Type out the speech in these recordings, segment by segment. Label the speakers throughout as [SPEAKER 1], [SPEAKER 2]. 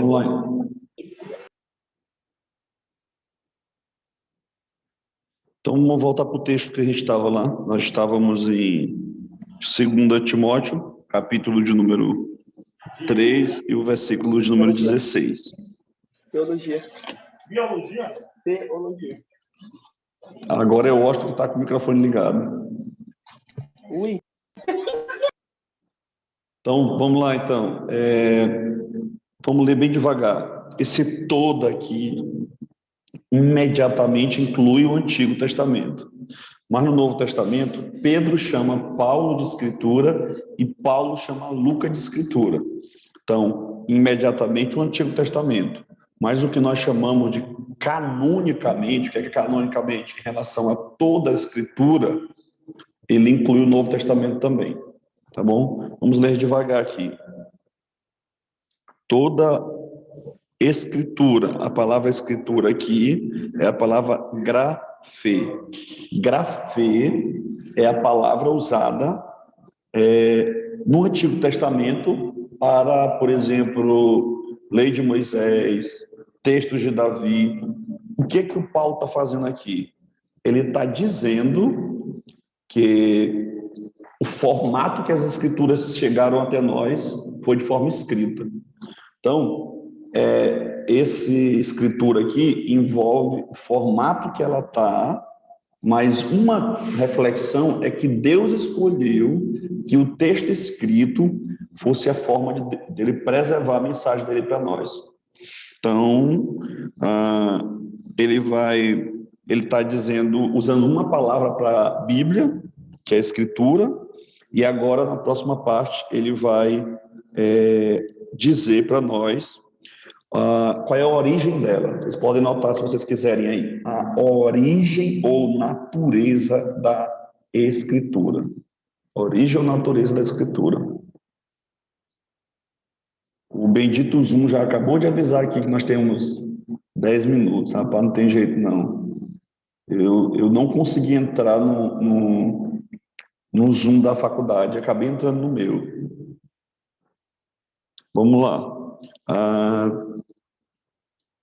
[SPEAKER 1] Vamos lá. Então, vamos voltar para o texto que a gente estava lá. Nós estávamos em 2 Timóteo, capítulo de número 3 e o versículo de número 16.
[SPEAKER 2] Teologia. Biologia? Teologia.
[SPEAKER 1] Agora é o Austin que está com o microfone ligado.
[SPEAKER 2] Ui.
[SPEAKER 1] Então, vamos lá, então. Vamos ler bem devagar. Esse todo aqui imediatamente inclui o Antigo Testamento. Mas no Novo Testamento, Pedro chama Paulo de Escritura e Paulo chama Lucas de Escritura. Então, imediatamente o Antigo Testamento. Mas o que nós chamamos de canonicamente, o que é canonicamente em relação a toda a Escritura, ele inclui o Novo Testamento também. Tá bom? Vamos ler devagar aqui. Toda Escritura, a palavra Escritura aqui é a palavra grafê. Grafê é a palavra usada no Antigo Testamento para, por exemplo, lei de Moisés, textos de Davi. O que o Paulo está fazendo aqui? Ele está dizendo que o formato que as Escrituras chegaram até nós foi de forma escrita. Então, esse escritura aqui envolve o formato que ela está, mas uma reflexão é que Deus escolheu que o texto escrito fosse a forma dele preservar a mensagem dele para nós. Então, ele está dizendo, usando uma palavra para a Bíblia, que é a escritura, e agora, na próxima parte, ele vai dizer para nós qual é a origem dela. Vocês podem notar, se vocês quiserem aí, a origem ou natureza da Escritura. Origem ou natureza da Escritura. O bendito Zoom já acabou de avisar aqui que nós temos 10 minutos, rapaz, não tem jeito não. Eu não consegui entrar no Zoom da faculdade, acabei entrando no meu. Vamos lá.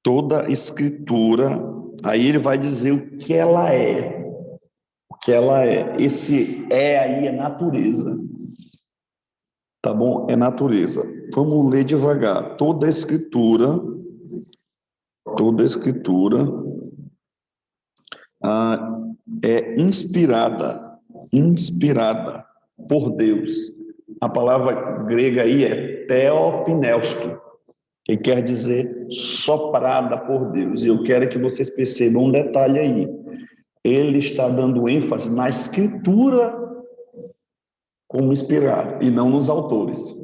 [SPEAKER 1] Toda escritura, aí ele vai dizer o que ela é. O que ela é. Esse aí é natureza. Tá bom? É natureza. Vamos ler devagar. Toda escritura é inspirada por Deus. A palavra grega aí é theopneusto, que quer dizer soprada por Deus. E eu quero que vocês percebam um detalhe aí. Ele está dando ênfase na escritura como inspirada, e não nos autores.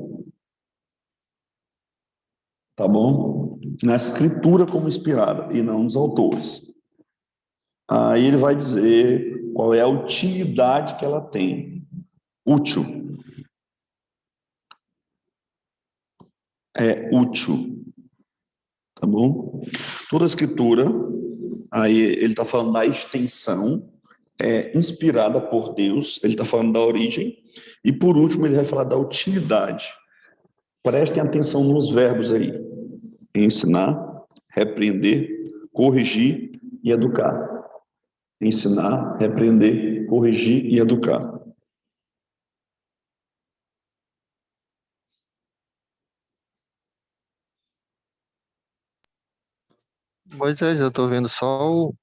[SPEAKER 1] Tá bom? Na escritura como inspirada, e não nos autores. Aí ele vai dizer qual é a utilidade que ela tem. Útil. É útil. Tá bom? Toda a escritura, aí ele está falando da extensão, inspirada por Deus, ele está falando da origem, e por último ele vai falar da utilidade. Prestem atenção nos verbos aí: ensinar, repreender, corrigir e educar. Ensinar, repreender, corrigir e educar.
[SPEAKER 3] Moisés, eu tô vendo só o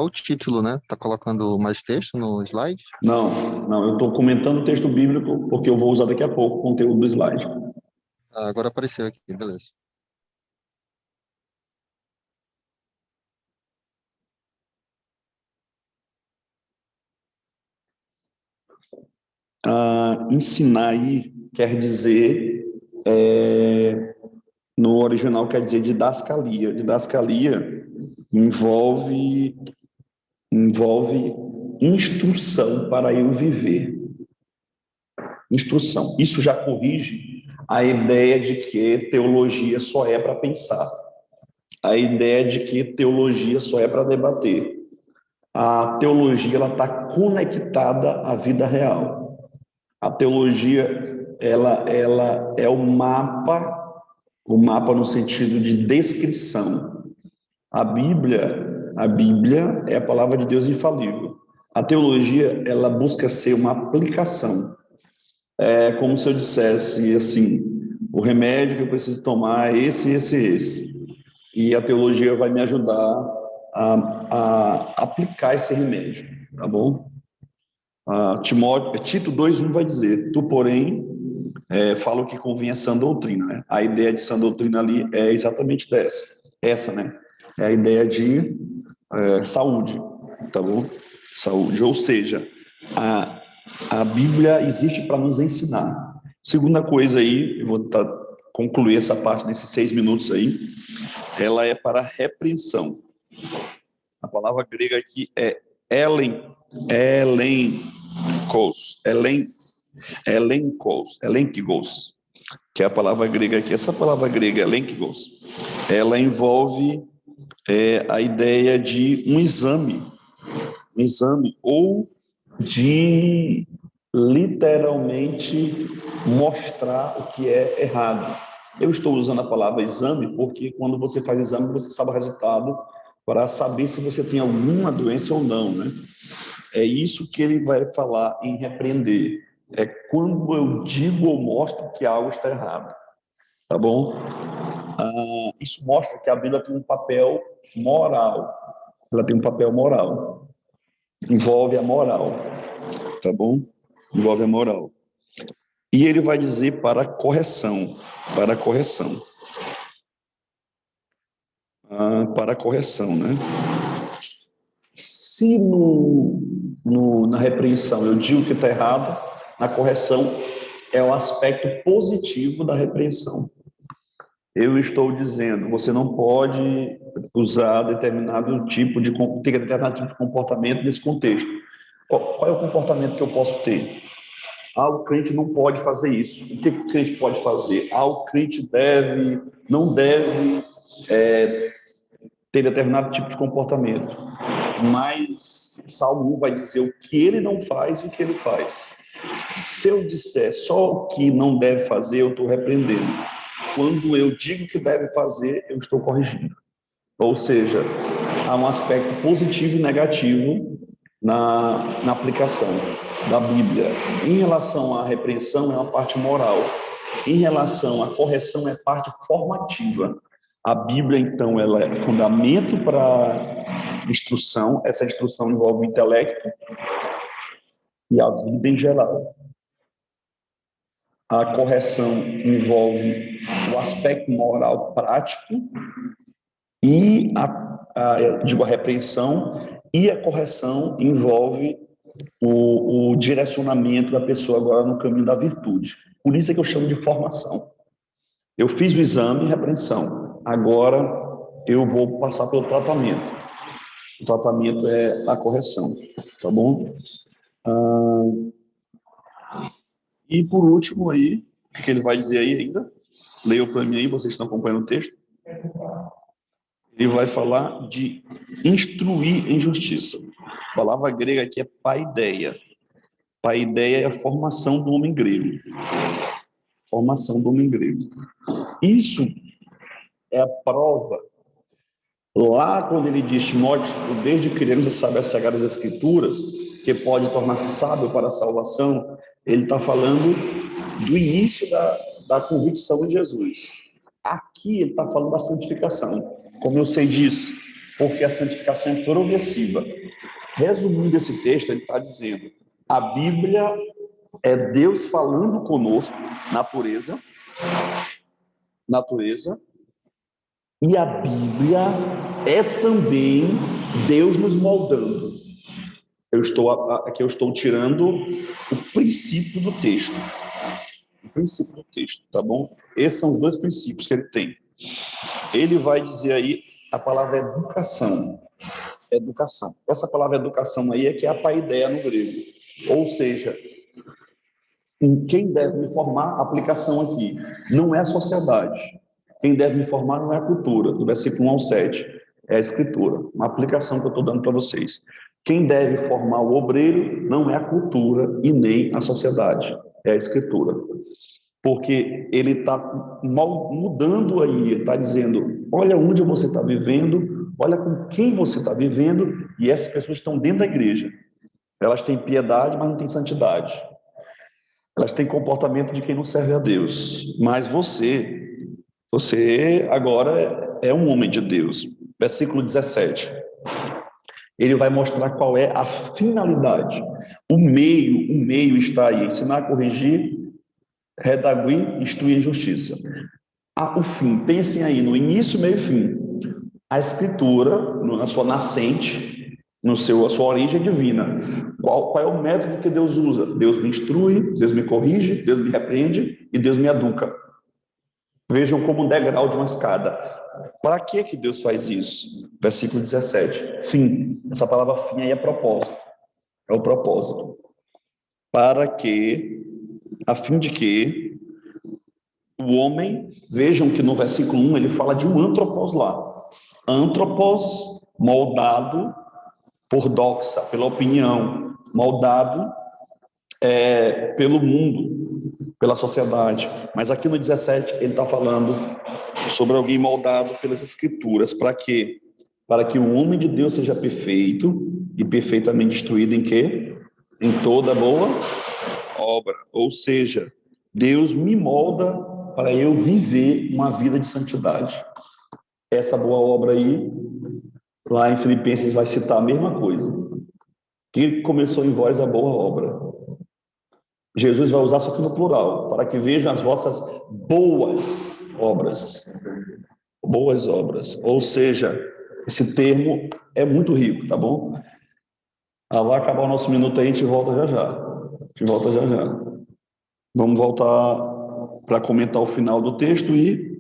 [SPEAKER 3] título, né? Tá colocando mais texto no slide?
[SPEAKER 1] Não, eu estou comentando o texto bíblico, porque eu vou usar daqui a pouco o conteúdo do slide.
[SPEAKER 3] Agora apareceu aqui, beleza.
[SPEAKER 1] Ensinar aí quer dizer, no original quer dizer didascalia. Didascalia envolve instrução para eu viver. Instrução. Isso já corrige a ideia de que teologia só é para pensar. A ideia de que teologia só é para debater. A teologia ela está conectada à vida real. A teologia ela é o mapa O mapa no sentido de descrição. A Bíblia é a palavra de Deus infalível. A teologia, ela busca ser uma aplicação. É como se eu dissesse assim, o remédio que eu preciso tomar é esse. E a teologia vai me ajudar a aplicar esse remédio, tá bom? Tito 2:1 vai dizer, tu, porém, fala o que convém a sã doutrina, né? A ideia de sã doutrina ali é exatamente essa, né? É a ideia de saúde, tá bom? Saúde, ou seja, a Bíblia existe para nos ensinar. Segunda coisa aí, eu vou concluir essa parte nesses 6 minutos aí, ela é para repreensão. A palavra grega aqui é elenkos, que é a palavra grega aqui. Essa palavra grega, elenkos, ela envolve a ideia de um exame ou de literalmente mostrar o que é errado. Eu estou usando a palavra exame porque quando você faz exame, você sabe o resultado para saber se você tem alguma doença ou não, né? É isso que ele vai falar em repreender. É quando eu digo ou mostro que algo está errado, tá bom? Isso mostra que a Bíblia tem um papel moral. Ela tem um papel moral. Envolve a moral, tá bom? Envolve a moral. E ele vai dizer para correção. Para correção, né? Se na repreensão eu digo que está errado, na correção é o aspecto positivo da repreensão. Eu estou dizendo, você não pode usar determinado tipo de comportamento nesse contexto. Qual é o comportamento que eu posso ter? O crente não pode fazer isso. O que o crente pode fazer? O crente não deve ter determinado tipo de comportamento. Mas Salmo 1 vai dizer o que ele não faz e o que ele faz. Se eu disser só o que não deve fazer, eu estou repreendendo. Quando eu digo que deve fazer, eu estou corrigindo. Ou seja, há um aspecto positivo e negativo na aplicação da Bíblia. Em relação à repreensão, é uma parte moral. Em relação à correção, é parte formativa. A Bíblia, então, ela é fundamento para instrução. Essa instrução envolve o intelecto e a vida em geral. A correção envolve o aspecto moral prático e a repreensão, e a correção envolve o direcionamento da pessoa agora no caminho da virtude. Por isso é que eu chamo de formação. Eu fiz o exame e repreensão. Agora eu vou passar pelo tratamento. O tratamento é a correção, tá bom? E por último aí, o que ele vai dizer aí ainda? Leiam para mim aí, vocês estão acompanhando o texto. Ele vai falar de instruir em justiça. A palavra grega aqui é paideia. Paideia é a formação do homem grego. Formação do homem grego. Isso é a prova. Lá, quando ele diz, Timóteo, desde criança sabe as sagradas escrituras, que pode tornar sábio para a salvação, ele está falando do início da convicção em Jesus. Aqui ele está falando da santificação. Como eu sei disso? Porque a santificação é progressiva. Resumindo esse texto, ele está dizendo, a Bíblia é Deus falando conosco na pureza, e a Bíblia é também Deus nos moldando. Aqui eu estou tirando o princípio do texto. O princípio do texto, tá bom? Esses são os dois princípios que ele tem. Ele vai dizer aí a palavra educação. Educação. Essa palavra educação aí é que é a paideia no grego. Ou seja, quem deve me formar, a aplicação aqui, não é a sociedade. Quem deve me formar não é a cultura, do versículo 1 ao 7. É a escritura, uma aplicação que eu estou dando para vocês. Quem deve formar o obreiro não é a cultura e nem a sociedade, é a escritura. porque ele está mudando aí, ele está dizendo, olha onde você está vivendo, olha com quem você está vivendo, e essas pessoas estão dentro da igreja. Elas têm piedade, mas não têm santidade. Elas têm comportamento de quem não serve a Deus. Mas você agora é um homem de Deus. Versículo 17. Ele vai mostrar qual é a finalidade. O meio está aí, ensinar, corrigir, redaguir, instruir em justiça. O fim, pensem aí no início, meio e fim. A escritura, na sua nascente, a sua origem divina. Qual é o método que Deus usa? Deus me instrui, Deus me corrige, Deus me repreende e Deus me educa. Vejam como um degrau de uma escada. Para que Deus faz isso? Versículo 17. Fim. Essa palavra fim aí é propósito. É o propósito. Para que, a fim de que o homem, vejam que no versículo 1 ele fala de um antropos lá. Antropos, moldado por doxa, pela opinião, moldado pelo mundo, pela sociedade. Mas aqui no 17 ele está falando sobre alguém moldado pelas escrituras. Para quê? Para que o homem de Deus seja perfeito e perfeitamente instruído em quê? Em toda boa obra. Ou seja, Deus me molda para eu viver uma vida de santidade. Essa boa obra aí, lá em Filipenses vai citar a mesma coisa. Que começou em vós a boa obra. Jesus vai usar isso aqui no plural, para que vejam as vossas boas obras. Boas obras. Ou seja, esse termo é muito rico, tá bom? Vai acabar o nosso minuto aí, a gente volta já já. A gente volta já já. Vamos voltar para comentar o final do texto e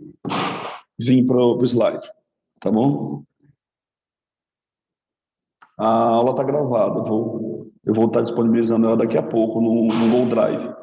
[SPEAKER 1] vir para o slide, tá bom? A aula está gravada, eu vou estar disponibilizando ela daqui a pouco no Google Drive.